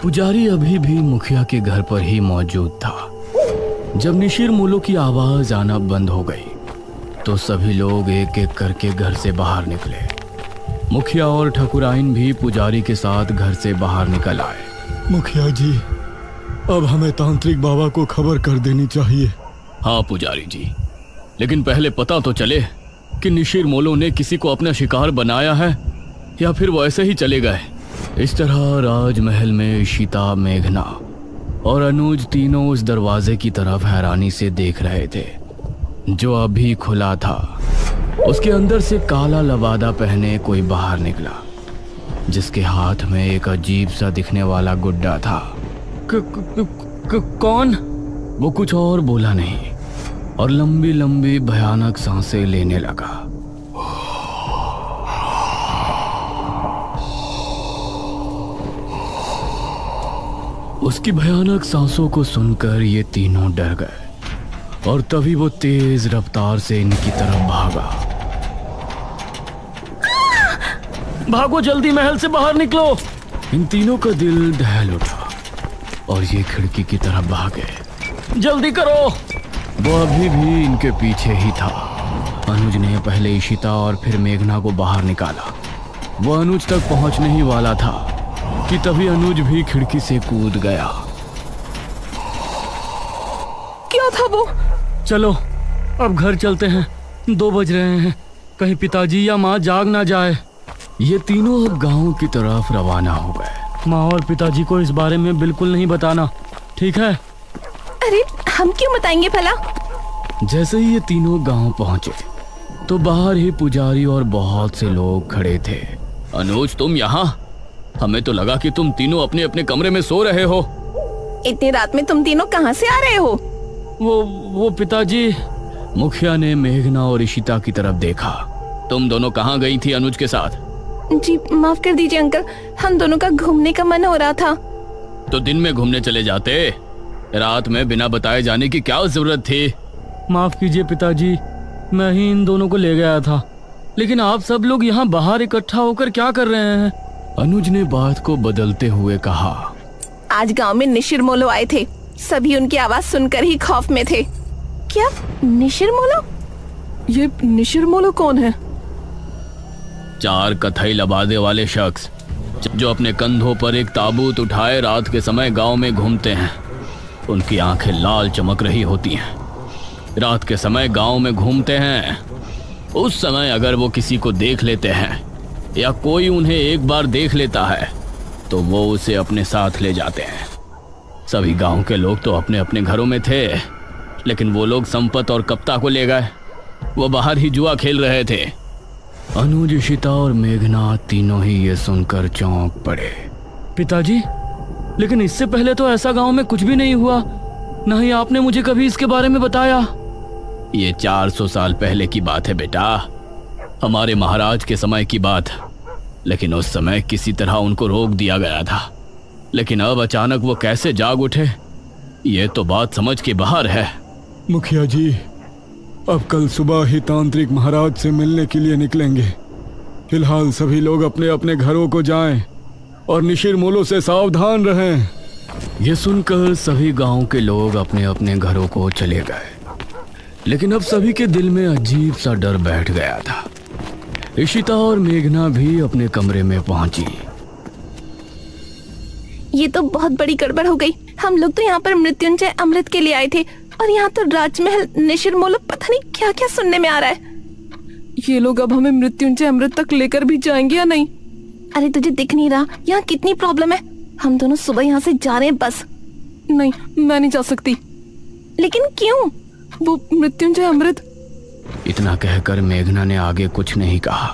पुजारी अभी भी मुखिया के घर पर ही मौजूद था। जब निशिर मोलो की आवाज आना बंद हो गई तो सभी लोग एक एक करके घर से बाहर निकले। मुखिया और ठकुराइन भी पुजारी के साथ घर से बाहर निकल आए। मुखिया जी, अब हमें तांत्रिक बाबा को खबर कर देनी चाहिए। हाँ पुजारी जी, लेकिन पहले पता तो चले कि निशिर मोलो ने किसी को अपना शिकार बनाया है या फिर वो ऐसे ही चले गए। इस तरह राजमहल में इशिता, मेघना और अनुज तीनों उस दरवाजे की तरफ हैरानी से देख रहे थे जो अभी खुला था। उसके अंदर से काला लबादा पहने कोई बाहर निकला जिसके हाथ में एक अजीब सा दिखने वाला गुड्डा था। कौन? वो कुछ और बोला नहीं और लंबी लंबी भयानक सांसें लेने लगा। उसकी भयानक सांसों को सुनकर ये तीनों डर गए और तभी वो तेज रफ्तार से इनकी तरफ भागा। भागो जल्दी, महल से बाहर निकलो। इन तीनों का दिल दहल उठा और ये खिड़की की तरफ भागे। जल्दी करो। वो अभी भी इनके पीछे ही था। अनुज ने पहले इशिता और फिर मेघना को बाहर निकाला। वो अनुज तक पहुंचने ही वाला था कि तभी अनुज भी खिड़की से कूद गया। क्या था वो? चलो अब घर चलते हैं, 2 बज रहे हैं, कहीं पिताजी या माँ जाग ना जाए। ये तीनों अब गांव की तरफ रवाना हो गए। माँ और पिताजी को इस बारे में बिल्कुल नहीं बताना, ठीक है? अरे हम क्यों बताएंगे भला? जैसे ही ये तीनों गांव पहुंचे तो बाहर ही पुजारी और बहुत से लोग खड़े थे। अनुज, तुम यहाँ? हमें तो लगा कि तुम तीनों अपने अपने कमरे में सो रहे हो। इतनी रात में तुम तीनों कहाँ से आ रहे हो? वो पिताजी। मुखिया ने मेघना और इशिता की तरफ देखा। तुम दोनों कहाँ गई थी अनुज के साथ? जी माफ कर दीजिए अंकल, हम दोनों का घूमने का मन हो रहा था। तो दिन में घूमने चले जाते, रात में बिना बताए जाने की क्या जरूरत थी? माफ कीजिए पिताजी, मैं ही इन दोनों को ले गया था, लेकिन आप सब लोग यहाँ बाहर इकट्ठा होकर क्या कर रहे हैं? अनुज ने बात को बदलते हुए कहा। आज गांव में निशिर मोलो आए थे, सभी उनकी आवाज सुनकर ही खौफ में थे। क्या निशिर मोलो? ये निशिर मोलो कौन है? 4 कथई लबादे वाले शख्स जो अपने कंधों पर एक ताबूत उठाए रात के समय गांव में घूमते हैं। उनकी आंखें लाल चमक रही होती हैं। रात के समय गांव में घूमते हैं। उस समय अगर वो किसी को देख लेते हैं या कोई उन्हें एक बार देख लेता है तो वो उसे अपने साथ ले जाते हैं। सभी गांव के लोग तो अपने अपने घरों में थे, लेकिन वो लोग संपत और कप्ता को ले गए। वो बाहर ही जुआ खेल रहे थे। अनुज, इशिता और मेघना तीनों ही ये सुनकर चौंक पड़े। पिताजी, लेकिन इससे पहले तो ऐसा गांव में कुछ भी नहीं हुआ, न ही आपने मुझे कभी इसके बारे में बताया। ये 400 साल पहले की बात है बेटा, हमारे महाराज के समय की बात। लेकिन उस समय किसी तरह उनको रोक दिया गया था, लेकिन अब अचानक वो कैसे जाग उठे, ये तो बात समझ के बाहर है। मुखिया जी, अब कल सुबह ही तांत्रिक महाराज से मिलने के लिए निकलेंगे। फिलहाल सभी लोग अपने अपने घरों को जाएं और निशिर मोलो से सावधान रहें। ये सुनकर सभी गांव के लोग अपने अपने घरों को चले गए, लेकिन अब सभी के दिल में अजीब सा डर बैठ गया था। इशिता और मेघना भी अपने कमरे में पहुंची। ये तो बहुत बड़ी गड़बड़ हो गई। हम लोग तो यहाँ पर मृत्युंजय अमृत के लिए आए थे और यहाँ तो राजमहल निशिर मोलो पता नहीं क्या क्या सुनने में आ रहा है। ये लोग अब हमें मृत्युंजय अमृत तक लेकर भी जाएंगे या नहीं? अरे तुझे दिख नहीं रहा यहाँ कितनी प्रॉब्लम है? हम दोनों सुबह यहाँ से जा रहे हैं बस। नहीं, मैं नहीं जा सकती। लेकिन क्यों? वो मृत्युंजय अमृत। इतना कहकर मेघना ने आगे कुछ नहीं कहा।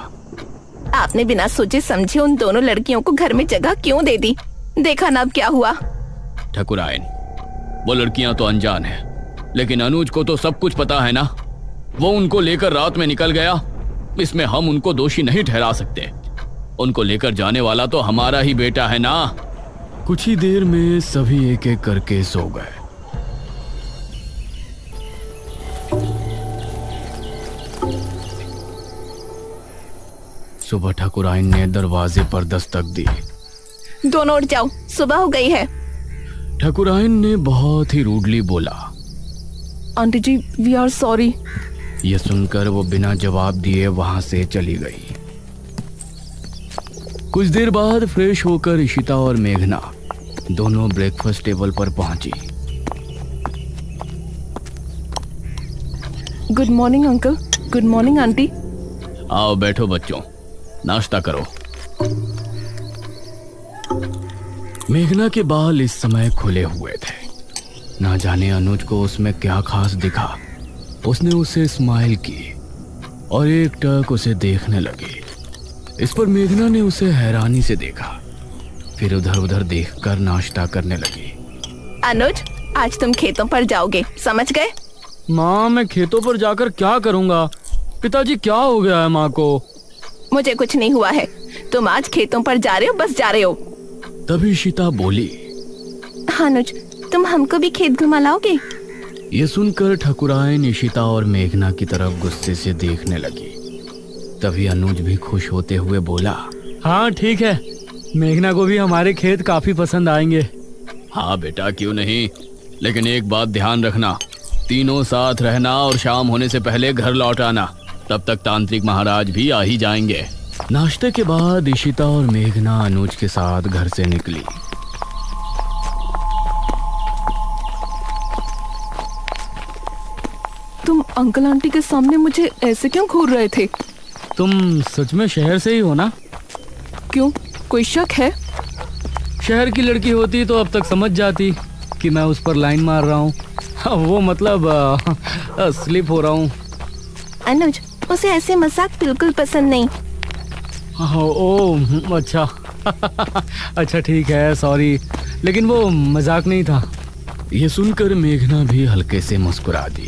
आपने बिना सोचे समझे उन दोनों लड़कियों को घर में जगह क्यों दे दी? देखा ना अब क्या हुआ। ठकुराइन, वो लड़कियां तो अनजान है, लेकिन अनुज को तो सब कुछ पता है ना। वो उनको लेकर रात में निकल गया, इसमें हम उनको दोषी नहीं ठहरा सकते। उनको लेकर जाने वाला तो हमारा ही बेटा है ना। कुछ ही देर में सभी एक एक करके सो गए। सुबह ठकुराइन ने दरवाजे पर दस्तक दी। दोनों उठ जाओ, सुबह हो गई है। ठाकुरायन ने बहुत ही रूडली बोला। Aunty ji, we are sorry. यह सुनकर वो बिना जवाब दिए वहां से चली गई। कुछ देर बाद फ्रेश होकर इशिता और मेघना दोनों ब्रेकफास्ट टेबल पर पहुंची। Good morning uncle. Good morning aunty. आओ बैठो बच्चों, नाश्ता करो। मेघना के बाल इस समय खुले हुए थे। ना जाने अनुज को उसमें क्या खास दिखा। उसने उसे स्माइल की और एक टक उसे देखने लगी। इस पर मेघना ने उसे हैरानी से देखा, फिर उधर उधर देखकर नाश्ता करने लगी। अनुज, आज तुम खेतों पर जाओगे, समझ गए? माँ, मैं खेतों पर जाकर क्या करूँगा? पिताजी, क्या हो गया है माँ को? मुझे कुछ नहीं हुआ है। तुम आज खेतों पर जा रहे हो, बस जा रहे हो। तभी इशिता बोली। अनुज, तुम हमको भी खेत घुमा लाओगे? ये सुनकर ठाकुरायन इशिता और मेघना की तरफ गुस्से से देखने लगी। तभी अनुज भी खुश होते हुए बोला, हाँ ठीक है, मेघना को भी हमारे खेत काफी पसंद आएंगे। हाँ बेटा, क्यों नहीं, लेकिन एक बात ध्यान रखना, तीनों साथ रहना और शाम होने से पहले घर लौट आना। तब तक तांत्रिक महाराज भी आ ही जाएंगे। नाश्ते के बाद इशिता और मेघना अनुज के साथ घर से निकली। तुम अंकल आंटी के सामने मुझे ऐसे क्यों घूर रहे थे? तुम सच में शहर से ही हो ना? क्यों, कोई शक है? शहर की लड़की होती तो अब तक समझ जाती कि मैं उस पर लाइन मार रहा हूँ। वो मतलब स्लिप हो रहा हूँ। अनुज, उसे ऐसे मजाक बिल्कुल पसंद नहीं। ओह अच्छा। अच्छा ठीक है, सॉरी, लेकिन वो मजाक नहीं था। ये सुनकर मेघना भी हल्के से मुस्कुरा दी।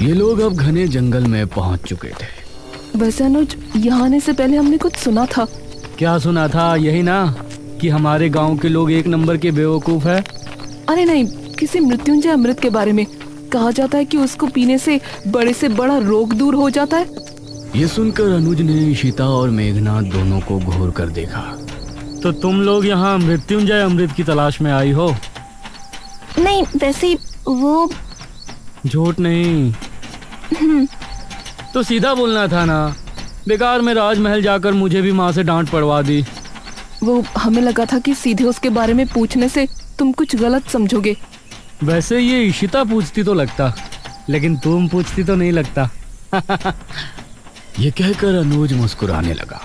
ये लोग अब घने जंगल में पहुंच चुके थे। वैसे अनुज, यहाँ आने से पहले हमने कुछ सुना था। क्या सुना था? यही ना कि हमारे गांव के लोग एक नंबर के बेवकूफ है। अरे नहीं, किसी मृत्युंजय अमृत के बारे में कहा जाता है कि उसको पीने से बड़े से बड़ा रोग दूर हो जाता है। ये सुनकर अनुज ने इशिता और मेघना दोनों को घूर कर देखा। तो तुम लोग यहाँ मृत्युंजय अमृत की तलाश में आई हो? नहीं, वैसे वो झूठ नहीं तो सीधा बोलना था ना। बेकार में राजमहल जाकर मुझे भी माँ से डांट पड़वा दी। वो हमें लगा था कि सीधे उसके बारे में पूछने से तुम कुछ गलत समझोगे। वैसे ये इशिता पूछती तो लगता, लेकिन तुम पूछती तो नहीं लगता। ये कहकर अनुज मुस्कुराने लगा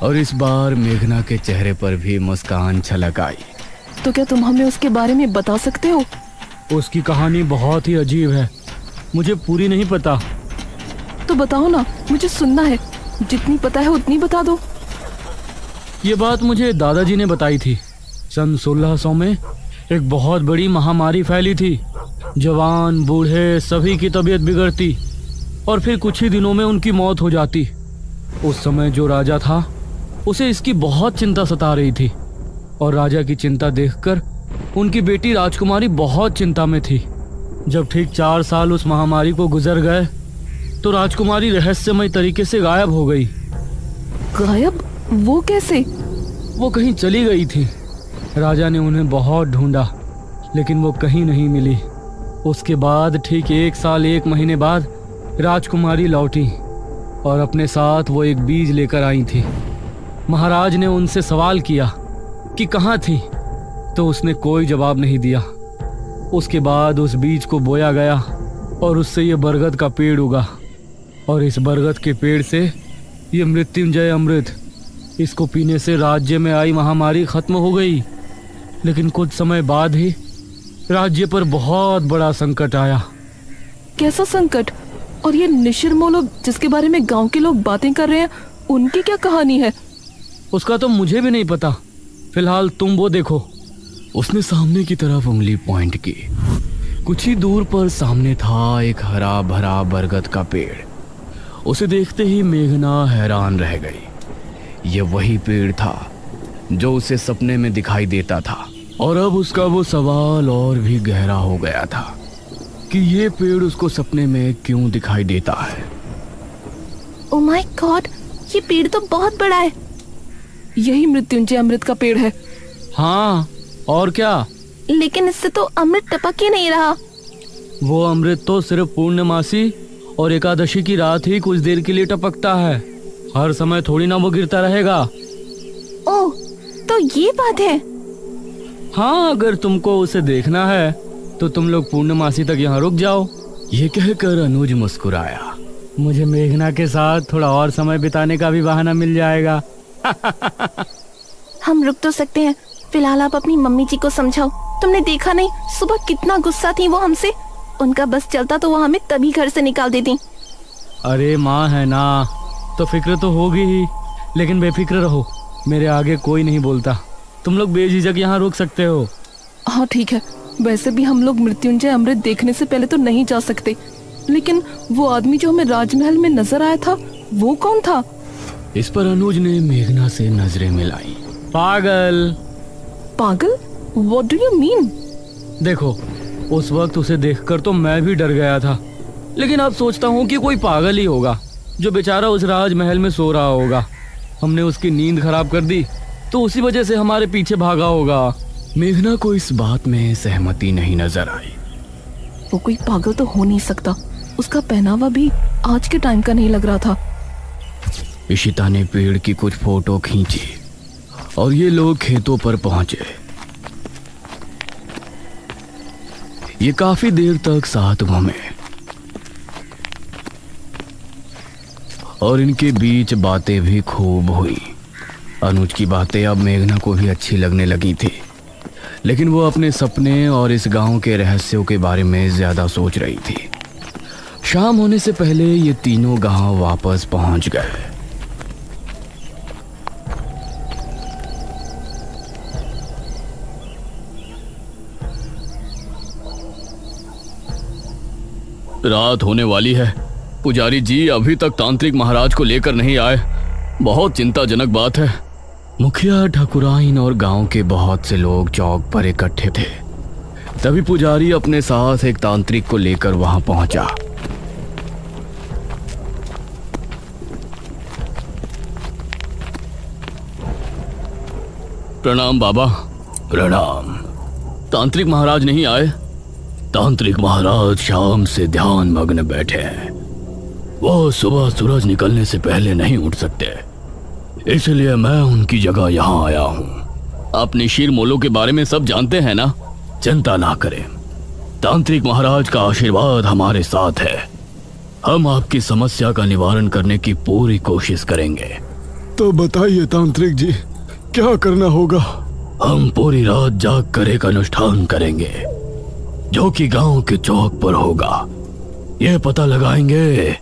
और इस बार मेघना के चेहरे पर भी मुस्कान छलक आई। तो क्या तुम हमें उसके बारे में बता सकते हो? उसकी कहानी बहुत ही अजीब है, मुझे पूरी नहीं पता। तो बताओ ना, मुझे सुनना है। जितनी पता है उतनी बता दो। ये बात मुझे दादाजी ने बताई थी। सन 1600 में एक बहुत बड़ी महामारी फैली थी। जवान बूढ़े सभी की तबीयत बिगड़ती और फिर कुछ ही दिनों में उनकी मौत हो जाती। उस समय जो राजा था उसे इसकी बहुत चिंता सता रही थी और राजा की चिंता देखकर उनकी बेटी राजकुमारी बहुत चिंता में थी। जब ठीक 4 साल उस महामारी को गुजर गए तो राजकुमारी रहस्यमय तरीके से गायब हो गई। गायब? वो कैसे? वो कहीं चली गई थी। राजा ने उन्हें बहुत ढूंढा, लेकिन वो कहीं नहीं मिली। उसके बाद ठीक 1 साल 1 महीने बाद राजकुमारी लौटी और अपने साथ वो एक बीज लेकर आई थी। महाराज ने उनसे सवाल किया कि कहाँ थी, तो उसने कोई जवाब नहीं दिया। उसके बाद उस बीज को बोया गया और उससे ये बरगद का पेड़ उगा और इस बरगद के पेड़ से ये मृत्युंजय अमृत, इसको पीने से राज्य में आई महामारी खत्म हो गई। लेकिन कुछ समय बाद ही राज्य पर बहुत बड़ा संकट आया। कैसा संकट? और ये निशिर जिसके बारे में गांव के लोग बातें कर रहे हैं, उनकी क्या कहानी है? उसका तो मुझे भी नहीं पता। फिलहाल तुम वो देखो। उसने सामने की तरफ उंगली पॉइंट की। कुछ ही दूर पर सामने था एक हरा भरा बरगद का पेड़। उसे देखते ही मेघना हैरान रह गई। यह वही पेड़ था जो उसे सपने में दिखाई देता था और अब उसका वो सवाल और भी गहरा हो गया था कि ये पेड़ उसको सपने में क्यों दिखाई देता है। ओह माय गॉड, ये पेड़ तो बहुत बड़ा है। यही मृत्युंजय अमृत का पेड़ है। हाँ, और क्या? लेकिन इससे तो अमृत टपक ही नहीं रहा। वो अमृत तो सिर्फ पूर्णमासी और एकादशी की रात ही कुछ देर के लिए टपकता है। हर समय थोड़ी ना वो गिरता रहेगा। ओह, तो ये बात है। हाँ, अगर तुमको उसे देखना है तो तुम लोग पूर्णमासी तक यहाँ रुक जाओ। ये कहकर अनुज मुस्कुराया। मुझे मेघना के साथ थोड़ा और समय बिताने का भी बहाना मिल जाएगा। हम रुक तो सकते हैं, फिलहाल आप अपनी मम्मी जी को समझाओ। तुमने देखा नहीं सुबह कितना गुस्सा थी वो हमसे। उनका बस चलता तो वो हमें तभी घर से निकाल देती। अरे माँ है ना, तो फिक्र तो होगी ही, लेकिन बेफिक्र रहो, मेरे आगे कोई नहीं बोलता। तुम लोग बेझिझक यहाँ रुक सकते हो। हाँ ठीक है, वैसे भी हम लोग मृत्युंजय अमृत देखने से पहले तो नहीं जा सकते। लेकिन वो आदमी जो हमें राजमहल में नजर आया था, वो कौन था? इस पर अनुज ने मेघना से नजरें मिलाई। पागल। पागल? What do you mean? देखो, उस वक्त उसे देखकर तो मैं भी डर गया था, लेकिन अब सोचता हूँ कि कोई पागल ही होगा जो बेचारा उस राजमहल में सो रहा होगा। हमने उसकी नींद खराब कर दी तो उसी वजह से हमारे पीछे भागा होगा। मेघना को इस बात में सहमति नहीं नजर आई। वो कोई पागल तो हो नहीं सकता, उसका पहनावा भी आज के टाइम का नहीं लग रहा था। इशिता ने पेड़ की कुछ फोटो खींची और ये लोग खेतों पर पहुंचे। ये काफी देर तक साथ घूमे और इनके बीच बातें भी खूब हुई। अनुज की बातें अब मेघना को भी अच्छी लगने लगी थी, लेकिन वो अपने सपने और इस गांव के रहस्यों के बारे में ज्यादा सोच रही थी। शाम होने से पहले ये तीनों गांव वापस पहुंच गए। रात होने वाली है। पुजारी जी अभी तक तांत्रिक महाराज को लेकर नहीं आए। बहुत चिंताजनक बात है। मुखिया, ठाकुराइन और गांव के बहुत से लोग चौक पर इकट्ठे थे। तभी पुजारी अपने साथ एक तांत्रिक को लेकर वहां पहुंचा। प्रणाम बाबा। प्रणाम। तांत्रिक महाराज नहीं आए? तांत्रिक महाराज शाम से ध्यान मग्न बैठे हैं। वो सुबह सूरज निकलने से पहले नहीं उठ सकते, इसलिए मैं उनकी जगह यहाँ आया हूँ। आप निशिर मोलो के बारे में सब जानते हैं ना? चिंता ना करें, तांत्रिक महाराज का आशीर्वाद हमारे साथ है। हम आपकी समस्या का निवारण करने की पूरी कोशिश करेंगे। तो बताइए तांत्रिक जी, क्या करना होगा? हम पूरी रात जाग कर एक अनुष्ठान करेंगे जो कि गांव के चौक पर होगा। यह पता लगाएंगे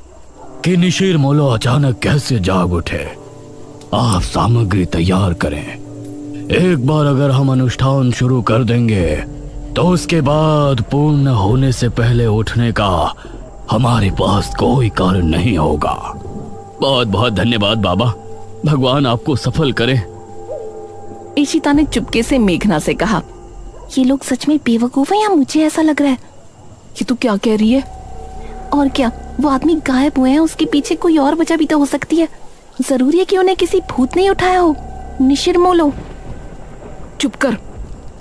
कि निशिर मोलो अचानक कैसे जाग उठे। आप सामग्री तैयार करें। एक बार अगर हम अनुष्ठान शुरू कर देंगे तो उसके बाद पूर्ण होने से पहले उठने का हमारे पास कोई कारण नहीं होगा। बहुत बहुत धन्यवाद बाबा, भगवान आपको सफल करे। इशिता ने चुपके से मेघना से कहा, ये लोग सच में बेवकूफ हैं या मुझे ऐसा लग रहा है? ये तू क्या कह रही है? और क्या, वो आदमी गायब हुए हैं, उसके पीछे कोई और वजह भी तो हो सकती है। जरूरी है कि उन्हें किसी भूत नहीं उठाया हो। निशिर मोलो, चुप कर।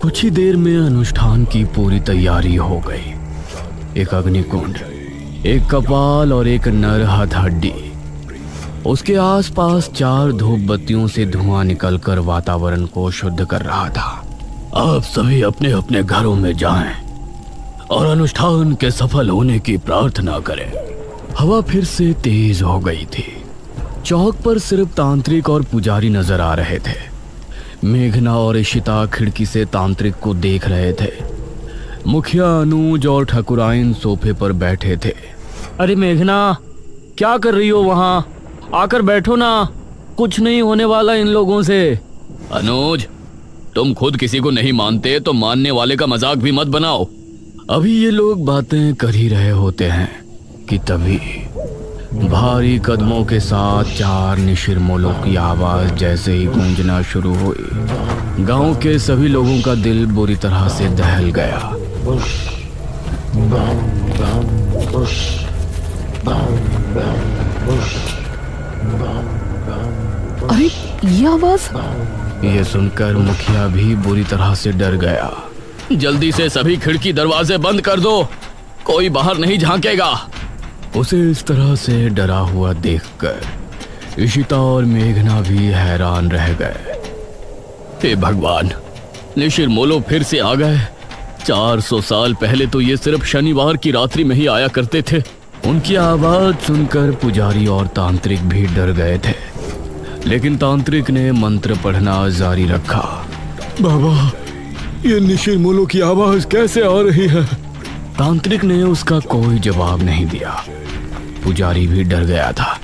कुछ ही देर में अनुष्ठान की पूरी तैयारी हो गई। एक अग्निकुंड, एक कपाल और एक नर हथहड्डी। उसके आसपास 4 धूप बत्तियों से धुआं निकलकर वातावरण को शुद्ध कर रहा था। आप सभी अपने अपने घरों में जाएं और अनुष्ठान के सफल होने की प्रार्थना करें। हवा फिर से तेज हो गई थी। चौक पर सिर्फ तांत्रिक और पुजारी नजर आ रहे थे। मेघना और इशिता खिड़की से तांत्रिक को देख रहे थे। मुखिया, अनुज और ठाकुराइन सोफे पर बैठे थे। अरे मेघना, क्या कर रही हो वहां? आकर बैठो ना, कुछ नहीं होने वाला इन लोगों से। अनुज, तुम खुद किसी को नहीं मानते तो मानने वाले का मजाक भी मत बनाओ। अभी ये लोग बातें कर ही रहे होते हैं कि तभी भारी कदमों के साथ 4 निशिर मोलों की आवाज जैसे ही गूंजना शुरू हुई, गांव के सभी लोगों का दिल बुरी तरह से दहल गया। अरे ये आवाज! ये सुनकर मुखिया भी बुरी तरह से डर गया। जल्दी से सभी खिड़की दरवाजे बंद कर दो, कोई बाहर नहीं झांकेगा। उसे इस तरह से डरा हुआ देखकर इशिता और मेघना भी हैरान रह गए। हे भगवान, निशिर मोलो फिर से आ गए। 400 साल पहले तो ये सिर्फ शनिवार की रात्रि में ही आया करते थे। उनकी आवाज सुनकर पुजारी और तांत्रिक भी डर गए थे, लेकिन तांत्रिक ने मंत्र पढ़ना जारी रखा। बाबा, ये निशिर मोलो की आवाज कैसे आ रही है? तांत्रिक ने उसका कोई जवाब नहीं दिया। पुजारी भी डर गया था,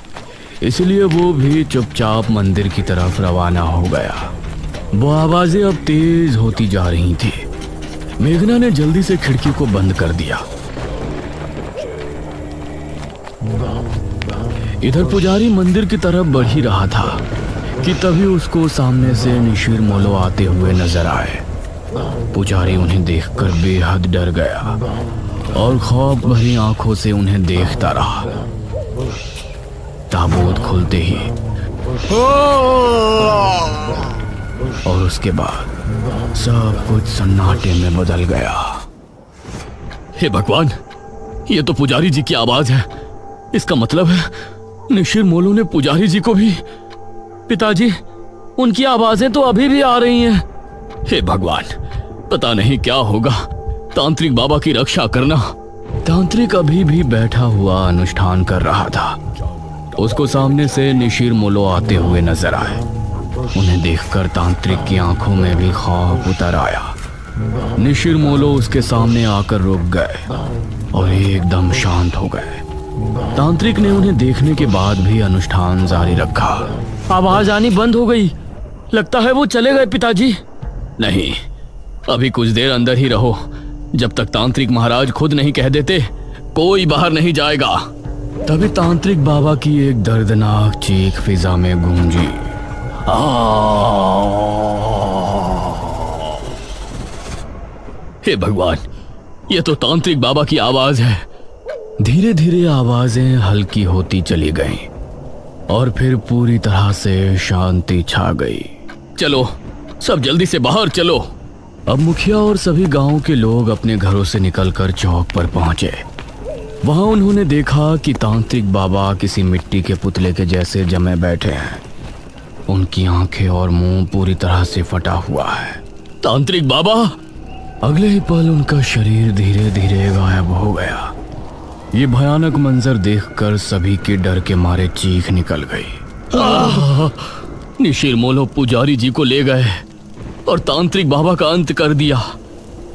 इसलिए वो भी चुपचाप मंदिर की तरफ रवाना हो गया। वो आवाजें अब तेज होती जा रही थी। मेघना ने जल्दी से खिड़की को बंद कर दिया। इधर पुजारी मंदिर की तरफ बढ़ ही रहा था कि तभी उसको सामने से निशिर मोलो आते हुए नजर आए। पुजारी उन्हें देखकर बेहद डर गया और खौफ भरी आंखों से उन्हें देखता रहा। ताबूत खुलते ही और उसके बाद सब कुछ सन्नाटे में बदल गया। हे भगवान, ये तो पुजारी जी की आवाज है। इसका मतलब है निशिर मोलो ने पुजारी जी को भी। पिताजी, उनकी आवाजें तो अभी भी आ रही हैं। हे भगवान, पता नहीं क्या होगा। तांत्रिक बाबा की रक्षा करना। तांत्रिक अभी भी बैठा हुआ अनुष्ठान कर रहा था। उसको सामने से निशिर मोलो आते हुए नजर आए। उन्हें देखकर तांत्रिक की आंखों में भी खौफ उतर आया। निशिर मोलो उसके सामने आकर रुक गए और एकदम शांत हो गए। तांत्रिक ने उन्हें देखने के बाद भी अनुष्ठान जारी रखा। आवाज आनी बंद हो गई। लगता है वो चले गए पिताजी। नहीं, अभी कुछ देर अंदर ही रहो। जब तक तांत्रिक महाराज खुद नहीं कह देते, कोई बाहर नहीं जाएगा। तभी तांत्रिक बाबा की एक दर्दनाक चीख फिजा में गूंजी। हे भगवान, ये तो तांत्रिक बाबा की आवाज है। धीरे धीरे आवाजें हल्की होती चली गईं और फिर पूरी तरह से शांति छा गई। चलो, सब जल्दी से बाहर चलो। अब मुखिया और सभी गांव के लोग अपने घरों से निकलकर चौक पर पहुंचे। वहां उन्होंने देखा कि तांत्रिक बाबा किसी मिट्टी के पुतले के जैसे जमे बैठे हैं। उनकी आंखें और मुंह पूरी तरह से फटा हुआ है। तांत्रिक बाबा! अगले ही पल उनका शरीर धीरे धीरे गायब हो गया। ये भयानक मंजर देखकर सभी के डर के मारे चीख निकल गई। निशिर मोलो पुजारी जी को ले गए और तांत्रिक बाबा का अंत कर दिया।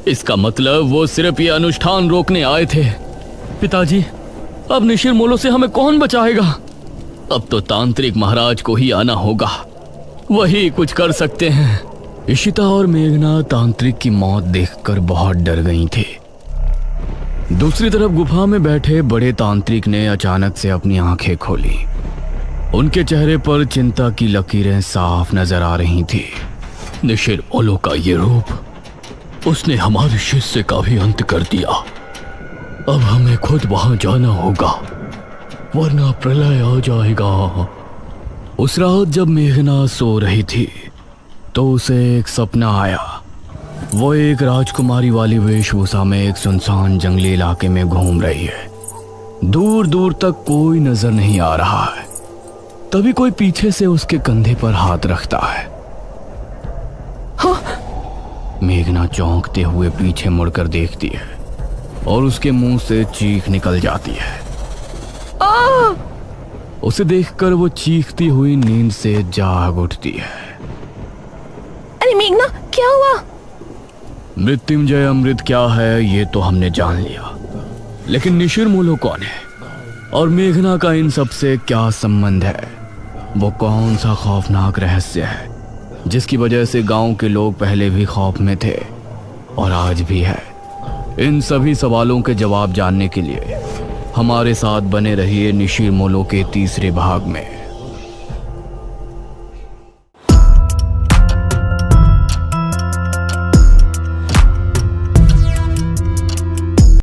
इसका मतलब वो सिर्फ ये अनुष्ठान रोकने आए थे। पिताजी, अब निशिर मोलो से हमें कौन बचाएगा? अब तो तांत्रिक महाराज को ही आना होगा, वही कुछ कर सकते हैं। इशिता और मेघना तांत्रिक की मौत देखकर बहुत डर गई थी। दूसरी तरफ गुफा में बैठे बड़े तांत्रिक ने अचानक से अपनी आंखें खोली। उनके चेहरे पर चिंता की लकीरें साफ नजर आ रही थी। निशिर मोलो का ये रूप, उसने हमारे शिष्य का भी अंत कर दिया। अब हमें खुद वहां जाना होगा, वरना प्रलय आ जाएगा। उस रात जब मेघना सो रही थी तो उसे एक सपना आया। वो एक राजकुमारी वाली वेशभूषा में एक सुनसान जंगली इलाके में घूम रही है। दूर दूर तक कोई नजर नहीं आ रहा है। तभी कोई पीछे से उसके कंधे पर हाथ रखता है। मेघना चौंकते हुए पीछे मुड़कर देखती है और उसके मुंह से चीख निकल जाती है। उसे देखकर वो चीखती हुई नींद से जाग उठती है। अरे मेघना, क्या हुआ? मृत्युंजय अमृत क्या है ये तो हमने जान लिया, लेकिन निशिर मोलो कौन है और मेघना का इन सब से क्या संबंध है? वो कौन सा खौफनाक रहस्य है जिसकी वजह से गांव के लोग पहले भी खौफ में थे और आज भी है? इन सभी सवालों के जवाब जानने के लिए हमारे साथ बने रहिए निशिर मोलो के तीसरे भाग में।